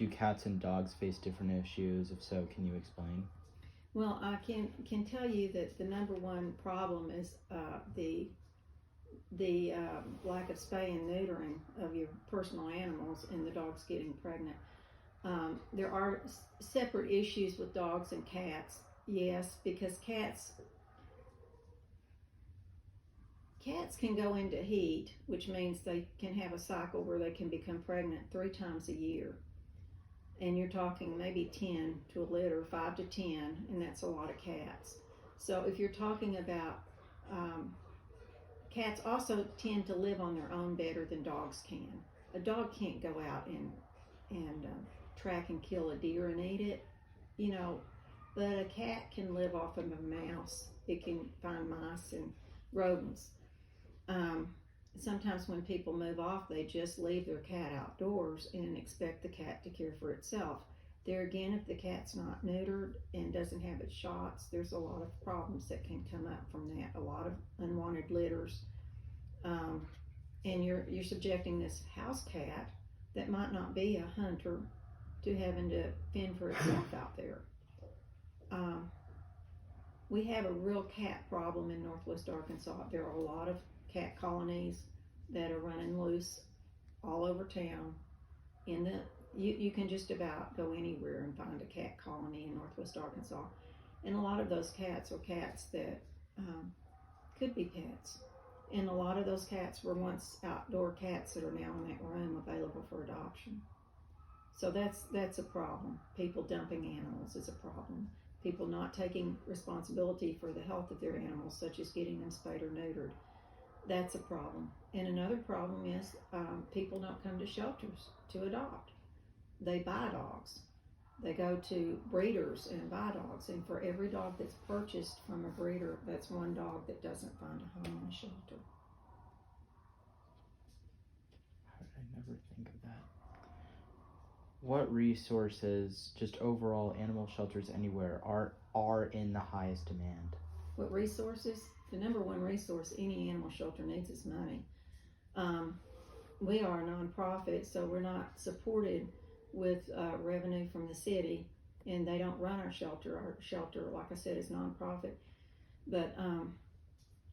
do cats and dogs face different issues? If so, can you explain? Well, I can tell you that the number one problem is the lack of spay and neutering of your personal animals and the dogs getting pregnant. There are separate issues with dogs and cats, yes, because cats can go into heat, which means they can have a cycle where they can become pregnant 3 times a year. And you're talking maybe 10 to a litter, 5 to 10, and that's a lot of cats. So if you're talking about cats also tend to live on their own better than dogs can. A dog can't go out and track and kill a deer and eat it, you know, but a cat can live off of a mouse. It can find mice and rodents. Sometimes when people move off, they just leave their cat outdoors and expect the cat to care for itself. There again, if the cat's not neutered and doesn't have its shots, there's a lot of problems that can come up from that. A lot of unwanted litters, and you're subjecting this house cat that might not be a hunter to having to fend for itself out there. We have a real cat problem in Northwest Arkansas. There are a lot of cat colonies that are running loose all over town. You can just about go anywhere and find a cat colony in Northwest Arkansas, and a lot of those cats are cats that could be pets, and a lot of those cats were once outdoor cats that are now in that room available for adoption. So that's a problem. People dumping animals is a problem. People not taking responsibility for the health of their animals, such as getting them spayed or neutered. That's a problem. And another problem is people don't come to shelters to adopt. They buy dogs. They go to breeders and buy dogs. And for every dog that's purchased from a breeder, that's one dog that doesn't find a home in a shelter. How did I never think of that? What resources, just overall animal shelters anywhere, are in the highest demand? What resources? The number one resource any animal shelter needs is money. We are a nonprofit, so we're not supported with revenue from the city, and they don't run our shelter. Our shelter, like I said, is nonprofit. But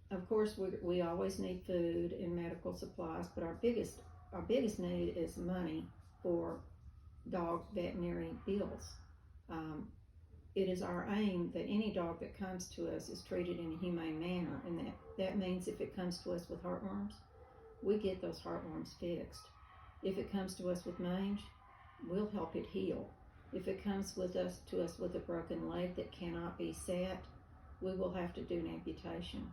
of course, we always need food and medical supplies. But our biggest need is money for dog veterinary bills. It is our aim that any dog that comes to us is treated in a humane manner, and that means if it comes to us with heartworms, we get those heartworms fixed. If it comes to us with mange, we'll help it heal. If it comes to us with a broken leg that cannot be set, we will have to do an amputation.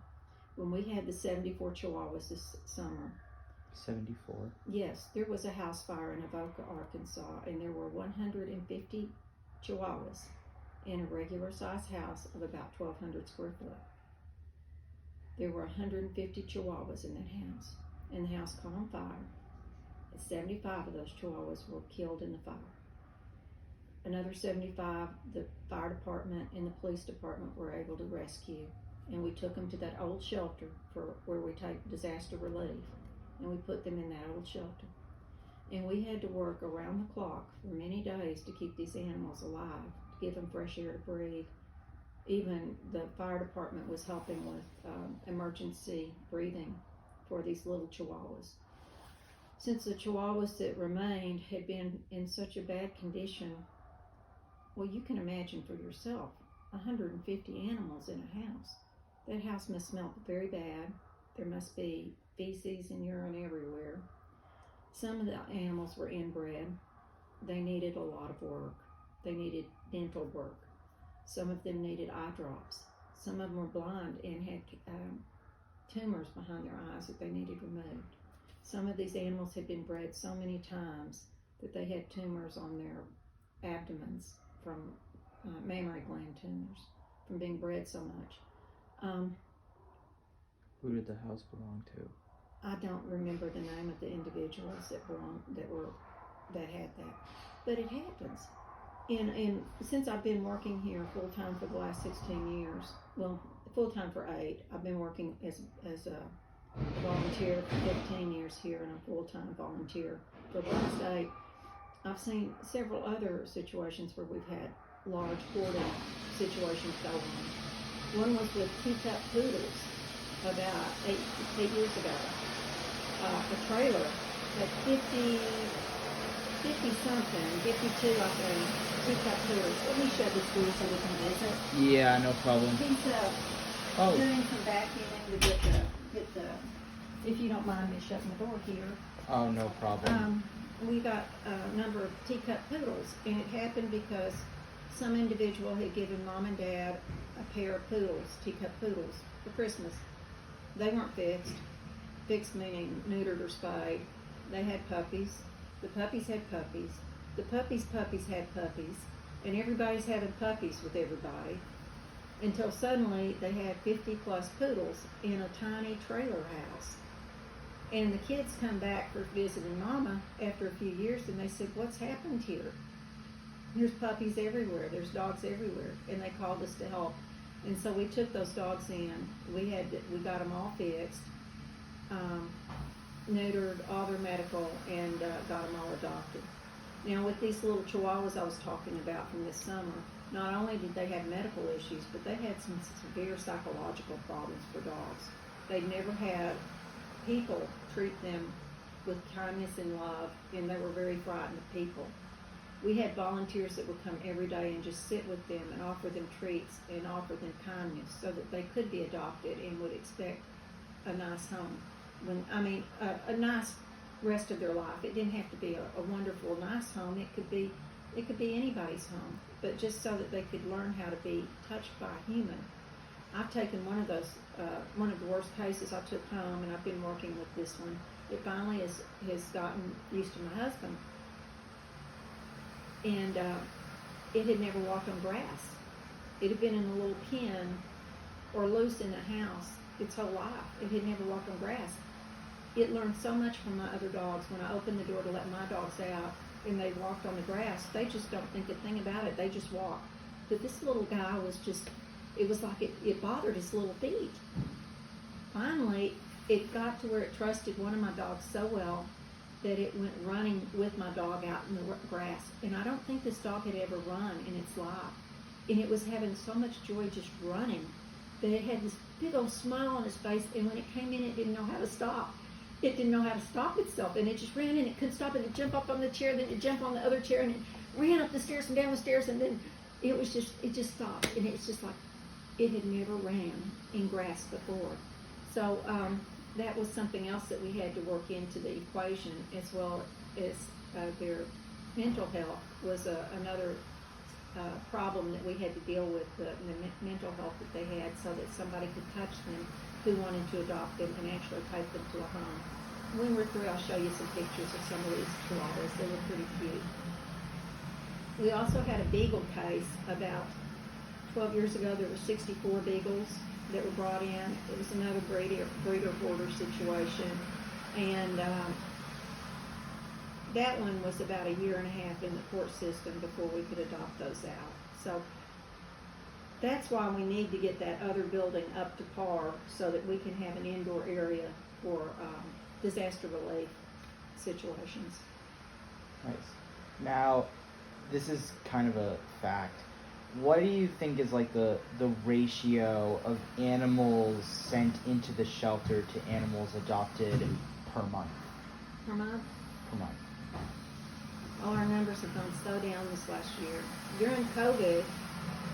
When we had the 74 Chihuahuas this summer. 74? Yes, there was a house fire in Avoca, Arkansas, and there were 150 Chihuahuas in a regular size house of about 1,200 square foot. There were 150 Chihuahuas in that house, and the house caught on fire. 75 of those Chihuahuas were killed in the fire. Another 75, the fire department and the police department were able to rescue, and we took them to that old shelter for where we take disaster relief, and we put them in that old shelter. And we had to work around the clock for many days to keep these animals alive, to give them fresh air to breathe. Even the fire department was helping with emergency breathing for these little Chihuahuas. Since the Chihuahuas that remained had been in such a bad condition, well, you can imagine for yourself, 150 animals in a house. That house must smell very bad. There must be feces and urine everywhere. Some of the animals were inbred. They needed a lot of work. They needed dental work. Some of them needed eye drops. Some of them were blind and had tumors behind their eyes that they needed removed. Some of these animals had been bred so many times that they had tumors on their abdomens from mammary gland tumors from being bred so much. Who did the house belong to? I don't remember the name of the individuals that had that, but it happens. And since I've been working here full time for the last 16 years, well, full time for 8, I've been working as a volunteer for 15 years here, and a full time volunteer for the last 8. I've seen several other situations where we've had large hoarding situations go on. One was with teacup poodles about eight years ago. A trailer had 50 something, 52 I think, teacup poodles. Let me shut this door so we can visit. Yeah, no problem. He's Oh, doing some vacuuming to get the, if you don't mind me shutting the door here. oh, no problem. We got a number of teacup poodles, and it happened because some individual had given mom and dad a pair of poodles, teacup poodles, for Christmas. They weren't fixed. Fixed meaning neutered or spayed. They had puppies. The puppies had puppies. The puppies' puppies had puppies. And everybody's having puppies with everybody. Until suddenly they had 50 plus poodles in a tiny trailer house. And the kids come back for visiting mama after a few years and they said, "What's happened here? There's puppies everywhere. There's dogs everywhere." And they called us to help. And so we took those dogs in. We got them all fixed, neutered, all their medical, and got them all adopted. Now with these little chihuahuas I was talking about from this summer, not only did they have medical issues, but they had some severe psychological problems for dogs. They'd never had people treat them with kindness and love, and they were very frightened of people. We had volunteers that would come every day and just sit with them and offer them treats and offer them kindness so that they could be adopted and would expect a nice home. A nice rest of their life. It didn't have to be a wonderful, nice home. It could be anybody's home, but just so that they could learn how to be touched by a human. I've taken one of those, one of the worst cases I took home, and I've been working with this one. It finally has gotten used to my husband. And it had never walked on grass. It had been in a little pen or loose in a house its whole life. It had never walked on grass. It learned so much from my other dogs. When I opened the door to let my dogs out and they walked on the grass, they just don't think a thing about it. They just walk. But this little guy was just, it was like it bothered his little feet. Finally, it got to where it trusted one of my dogs so well that it went running with my dog out in the grass. And I don't think this dog had ever run in its life. And it was having so much joy just running that it had this big old smile on its face, and when it came in, it didn't know how to stop. It didn't know how to stop itself, and it just ran, and it couldn't stop, and it jumped up on the chair, then it jumped on the other chair, and it ran up the stairs and down the stairs, and then it just stopped, and it's just like it had never ran in grass before. So that was something else that we had to work into the equation, as well as their mental health was another problem that we had to deal with, the mental health that they had, so that somebody could touch them who wanted to adopt them and actually take them to a home. When we're through, I'll show you some pictures of some of these chihuahuas. They were pretty cute. We also had a beagle case about 12 years ago. There were 64 beagles that were brought in. It was another breeder hoarder situation, and that one was about a year and a half in the court system before we could adopt those out. So that's why we need to get that other building up to par so that we can have an indoor area for disaster relief situations. Nice. Now, this is kind of a fact. What do you think is like the ratio of animals sent into the shelter to animals adopted per month? Per month? Per month. All our numbers have gone so down this last year. During COVID,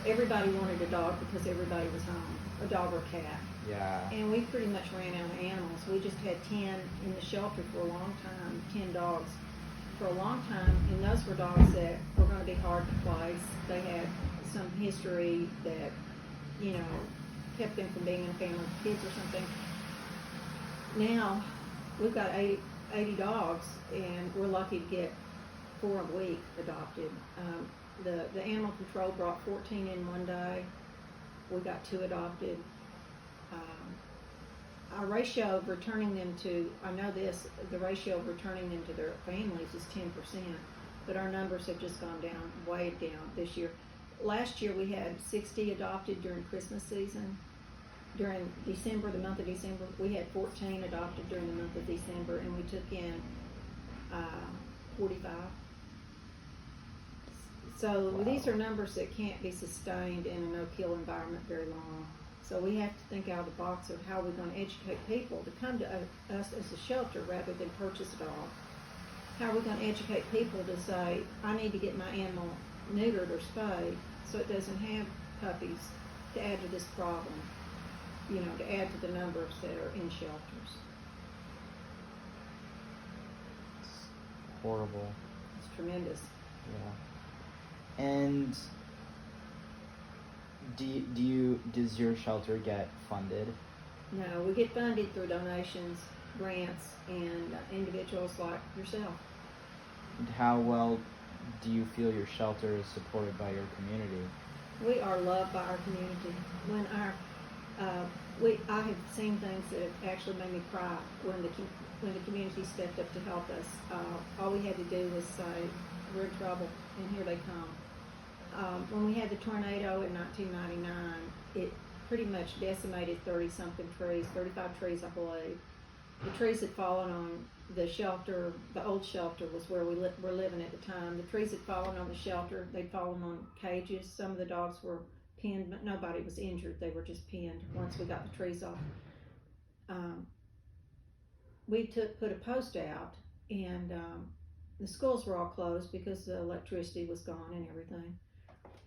everybody wanted a dog because everybody was home, a dog or a cat. Yeah. And we pretty much ran out of animals. We just had 10 in the shelter for a long time, 10 dogs for a long time, and those were dogs that were going to be hard to place. They had some history that, kept them from being in a family with kids or something. Now, we've got 80 dogs, and we're lucky to get 4 a week adopted. The animal control brought 14 in one day. We got 2 adopted. Our ratio of returning them to, the ratio of returning them to their families is 10%, but our numbers have just gone down, way down this year. Last year we had 60 adopted during Christmas season. During December, the month of December, we had 14 adopted during the month of December, and we took in 45. So Wow. these are numbers that can't be sustained in a no-kill environment very long. So we have to think out of the box of how we're going to educate people to come to us as a shelter rather than purchase a dog. How are we going to educate people to say, I need to get my animal neutered or spayed so it doesn't have puppies to add to this problem, you know, to add to the numbers that are in shelters. It's horrible. It's tremendous. Yeah. And does your shelter get funded? No, we get funded through donations, grants, and individuals like yourself. And how well do you feel your shelter is supported by your community? We are loved by our community. When I have seen things that have actually made me cry when the community stepped up to help us. All we had to do was say, we're in trouble, and here they come. When we had the tornado in 1999, it pretty much decimated 30-something trees, 35 trees, I believe. The trees had fallen on the shelter. The old shelter was where we were living at the time. The trees had fallen on the shelter. They'd fallen on cages. Some of the dogs were pinned, but nobody was injured. They were just pinned once we got the trees off. We put a post out, and the schools were all closed because the electricity was gone and everything.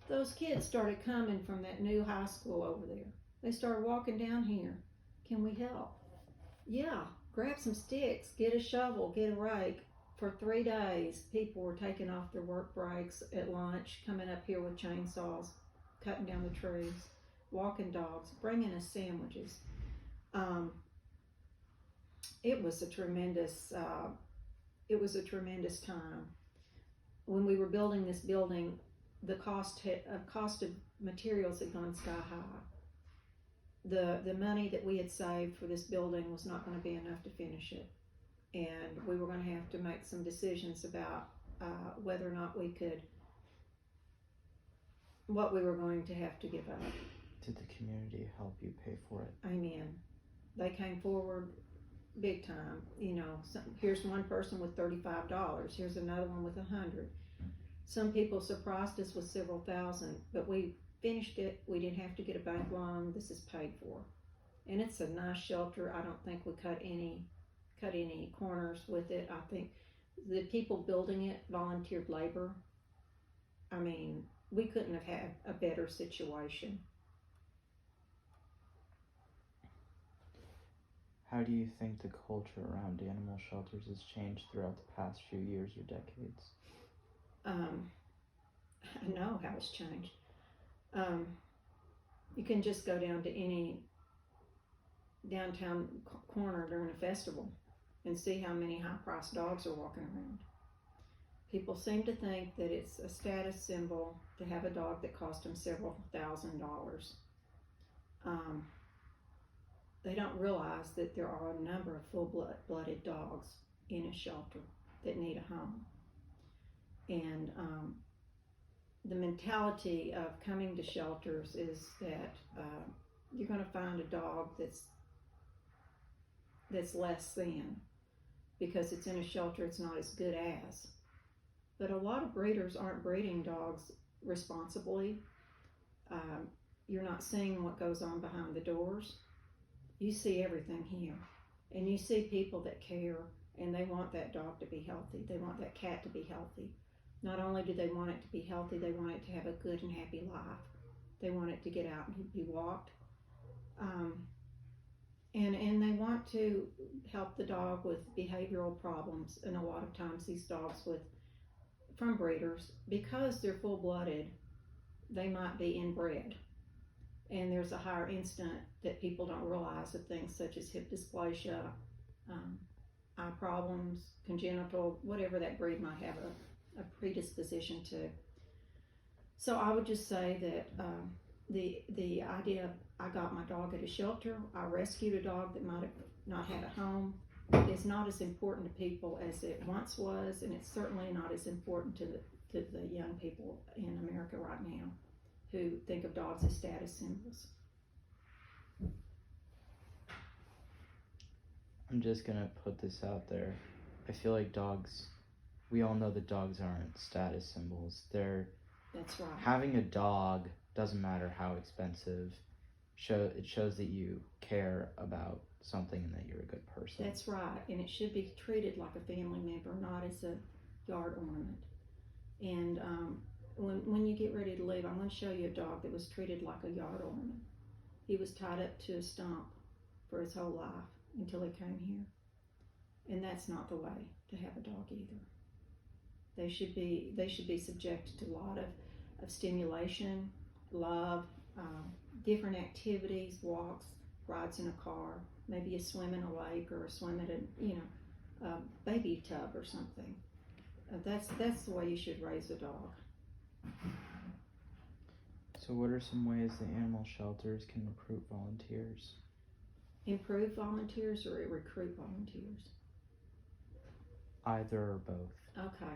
Those kids started coming from that new high school over there. They started walking down here. Can we help? Yeah, grab some sticks, get a shovel, get a rake. For 3 days, people were taking off their work breaks at lunch, coming up here with chainsaws, cutting down the trees, walking dogs, bringing us sandwiches. It was a tremendous time. When we were building this building, the cost of materials had gone sky high. The money that we had saved for this building was not going to be enough to finish it, and we were going to have to make some decisions about whether or not what we were going to have to give up. Did the community help you pay for it? Amen. They came forward big time. You know, here's one person with $35. Here's another one with $100. Some people surprised us with several thousand, but we finished it. We didn't have to get a bank loan. This is paid for, and it's a nice shelter. I don't think we cut any corners with it. I think the people building it volunteered labor. I mean, we couldn't have had a better situation. How do you think the culture around animal shelters has changed throughout the past few years or decades? I know how it's changed. You can just go down to any downtown corner during a festival and see how many high-priced dogs are walking around. People seem to think that it's a status symbol to have a dog that cost them several $1,000s. They don't realize that there are a number of full-blooded dogs in a shelter that need a home. And the mentality of coming to shelters is that you're going to find a dog that's less than, because it's in a shelter. It's not as good as. But a lot of breeders aren't breeding dogs responsibly. You're not seeing what goes on behind the doors. You see everything here, and you see people that care, and they want that dog to be healthy. They want that cat to be healthy. Not only do they want it to be healthy, they want it to have a good and happy life. They want it to get out and be walked. And they want to help the dog with behavioral problems. And a lot of times these dogs from breeders, because they're full-blooded, they might be inbred. And there's a higher instant that people don't realize of things such as hip dysplasia, eye problems, congenital, whatever that breed might have a predisposition to. So I would just say that the idea, I got my dog at a shelter, I rescued a dog that might have not had a home, is not as important to people as it once was, and it's certainly not as important to the young people in America right now who think of dogs as status symbols. I'm just gonna put this out there. I feel like we all know that dogs aren't status symbols. They're That's right. Having a dog doesn't matter how expensive. It shows that you care about something and that you're a good person. That's right, and it should be treated like a family member, not as a yard ornament. And when you get ready to leave, I'm going to show you a dog that was treated like a yard ornament. He was tied up to a stump for his whole life until he came here. And that's not the way to have a dog either. They should be subjected to a lot of stimulation, love, different activities, walks, rides in a car, maybe a swim in a lake or a swim at a baby tub or something. That's the way you should raise a dog. So what are some ways that animal shelters can recruit volunteers? Improve volunteers or recruit volunteers? Either or both. Okay.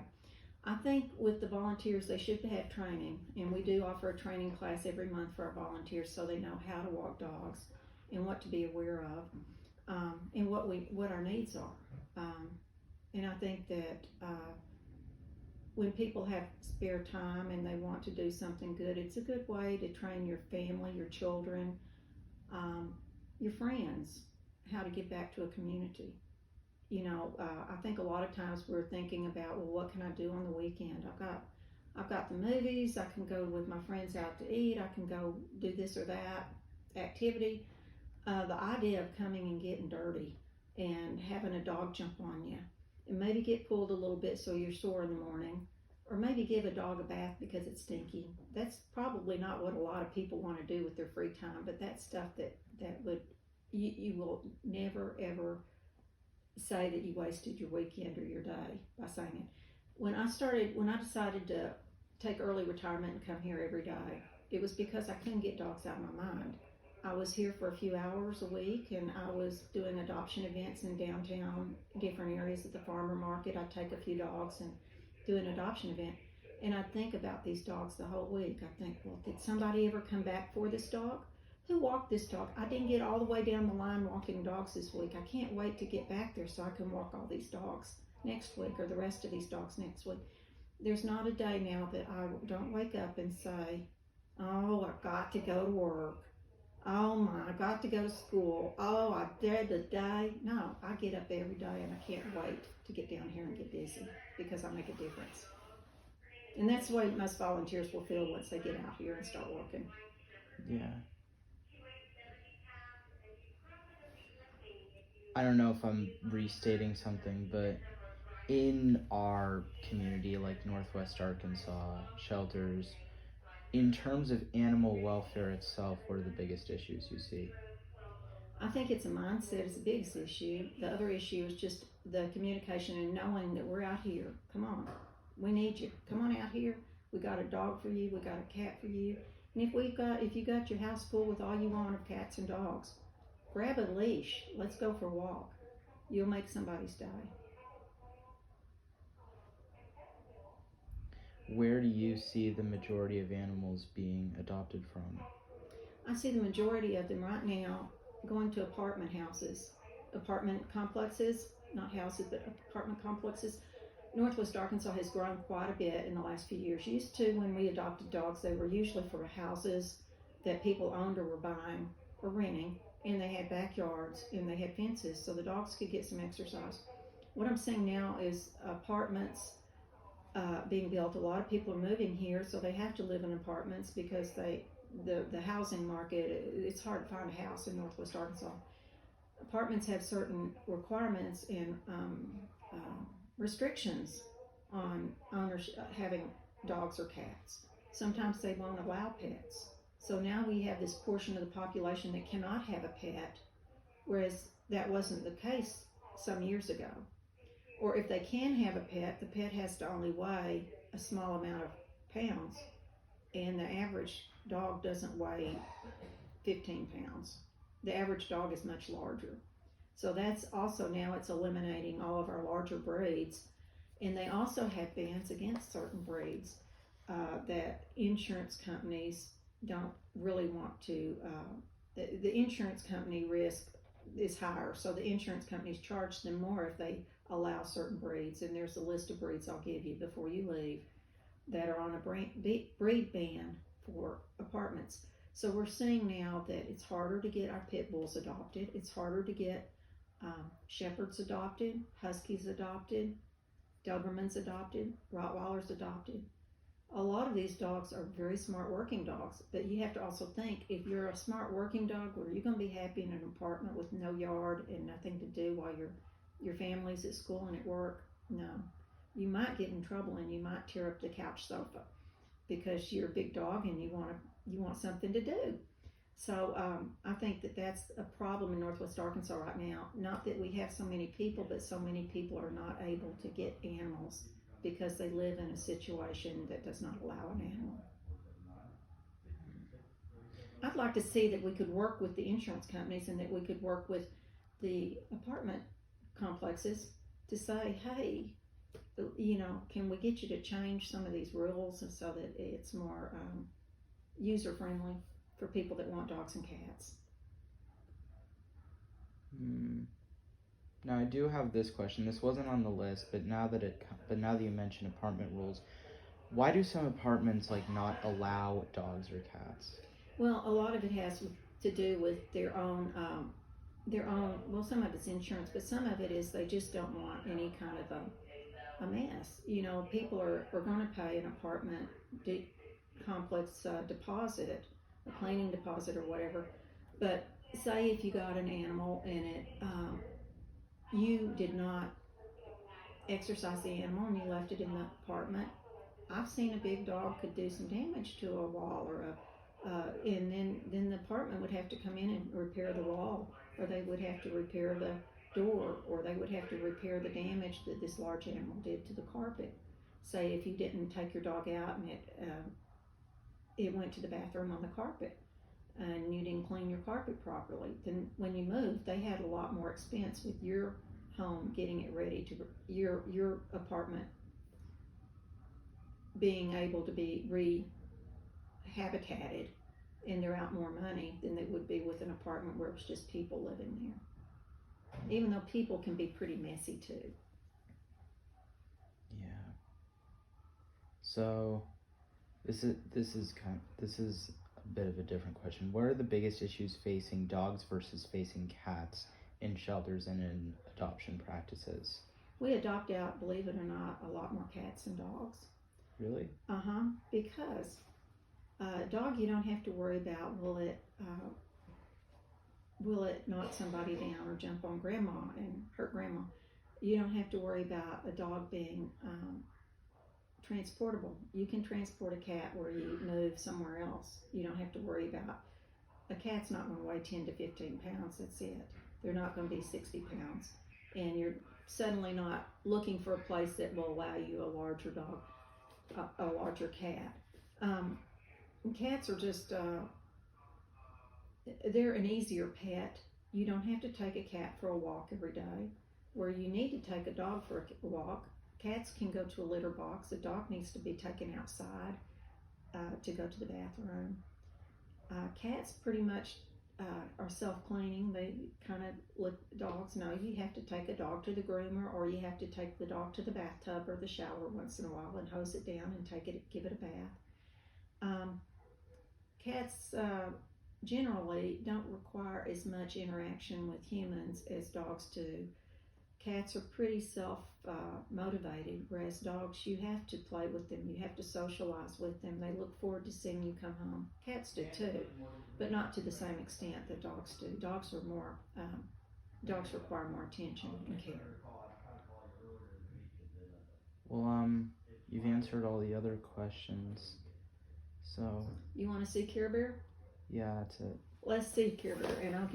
I think with the volunteers, they should have training, and we do offer a training class every month for our volunteers so they know how to walk dogs and what to be aware of, and what our needs are. And I think that when people have spare time and they want to do something good, it's a good way to train your family, your children, your friends, how to give back to a community. I think a lot of times we're thinking about, well, what can I do on the weekend? I've got the movies. I can go with my friends out to eat. I can go do this or that activity. The idea of coming and getting dirty and having a dog jump on you and maybe get pulled a little bit so you're sore in the morning, or maybe give a dog a bath because it's stinky. That's probably not what a lot of people want to do with their free time, but that's stuff that would you will never ever say that you wasted your weekend or your day by saying it. When I decided to take early retirement and come here every day, it was because I couldn't get dogs out of my mind. I was here for a few hours a week, and I was doing adoption events in downtown, different areas at the farmer market. I'd take a few dogs and do an adoption event, and I'd think about these dogs the whole week. I'd think, well, did somebody ever come back for this dog? Who walked this dog? I didn't get all the way down the line walking dogs this week. I can't wait to get back there so I can walk all these dogs next week, or the rest of these dogs next week. There's not a day now that I don't wake up and say, oh, I've got to go to work. Oh my, I got to go to school. Oh, I dread the day. No, I get up every day and I can't wait to get down here and get busy because I make a difference. And that's the way most volunteers will feel once they get out here and start working. Yeah. I don't know if I'm restating something, but in our community, like Northwest Arkansas, shelters, in terms of animal welfare itself, what are the biggest issues you see? I think it's a mindset is the biggest issue. The other issue is just the communication and knowing that we're out here. Come on, we need you. Come on out here. We got a dog for you. We got a cat for you. And if you got your house full with all you want of cats and dogs, grab a leash. Let's go for a walk. You'll make somebody's day. Where do you see the majority of animals being adopted from? I see the majority of them right now going to apartment complexes, not houses, but apartment complexes. Northwest Arkansas has grown quite a bit in the last few years. Used to, when we adopted dogs, they were usually for houses that people owned or were buying or renting, and they had backyards and they had fences so the dogs could get some exercise. What I'm seeing now is apartments being built. A lot of people are moving here, so they have to live in apartments because the housing market, it's hard to find a house in Northwest Arkansas. Apartments have certain requirements and restrictions on owners having dogs or cats. Sometimes they won't allow pets. So now we have this portion of the population that cannot have a pet, whereas that wasn't the case some years ago. Or if they can have a pet, the pet has to only weigh a small amount of pounds, and the average dog doesn't weigh 15 pounds. The average dog is much larger. So that's also now it's eliminating all of our larger breeds, and they also have bans against certain breeds that insurance companies don't really want to. The insurance company risk is higher, so the insurance companies charge them more if they allow certain breeds, and there's a list of breeds I'll give you before you leave that are on a breed ban for apartments. So we're seeing now that it's harder to get our pit bulls adopted. It's harder to get shepherds adopted, huskies adopted, Dobermans adopted, Rottweilers adopted. A lot of these dogs are very smart working dogs, but you have to also think, if you're a smart working dog, are you going to be happy in an apartment with no yard and nothing to do while your family's at school and at work? No. You might get in trouble and you might tear up the couch sofa because you're a big dog and you want something to do. So I think that that's a problem in Northwest Arkansas right now. Not that we have so many people, but so many people are not able to get animals because they live in a situation that does not allow an animal. I'd like to see that we could work with the insurance companies and that we could work with the apartment complexes to say, hey, can we get you to change some of these rules so that it's more user friendly for people that want dogs and cats? Now I do have this question. This wasn't on the list, but now that you mention apartment rules, why do some apartments not allow dogs or cats? Well, a lot of it has to do with their own. Well, some of it's insurance, but some of it is they just don't want any kind of a mess. People are going to pay an apartment complex deposit, a cleaning deposit or whatever. But say if you got an animal and you did not exercise the animal and you left it in the apartment, I've seen a big dog could do some damage to a wall or and then the apartment would have to come in and repair the wall, or they would have to repair the door, or they would have to repair the damage that this large animal did to the carpet. Say if you didn't take your dog out and it went to the bathroom on the carpet and you didn't clean your carpet properly, then when you moved, they had a lot more expense with your home getting it ready to your apartment being able to be rehabitated, and they're out more money than they would be with an apartment where it's just people living there. Even though people can be pretty messy too. Yeah. So this is a bit of a different question. What are the biggest issues facing dogs versus facing cats in shelters and in adoption practices? We adopt out, believe it or not, a lot more cats than dogs. Really? Because a dog, you don't have to worry about will it knock somebody down or jump on grandma and hurt grandma. You don't have to worry about a dog being transportable. You can transport a cat where you move somewhere else. You don't have to worry about, a cat's not going to weigh 10 to 15 pounds, that's it. They're not going to be 60 pounds. And you're suddenly not looking for a place that will allow you a larger dog, a larger cat. Cats are just, they're an easier pet. You don't have to take a cat for a walk every day. Where you need to take a dog for a walk, cats can go to a litter box. A dog needs to be taken outside to go to the bathroom. Cats pretty much are self-cleaning. They kind of let dogs know you have to take a dog to the groomer, or you have to take the dog to the bathtub or the shower once in a while and hose it down and give it a bath. Cats generally don't require as much interaction with humans as dogs do. Cats are pretty self-motivated, whereas dogs, you have to play with them, you have to socialize with them. They look forward to seeing you come home. Cats do too, but not to the same extent that dogs do. Dogs require more attention and care. Well, you've answered all the other questions. So you want to see Care Bear? Yeah, that's it. Let's see Care Bear, and I'll give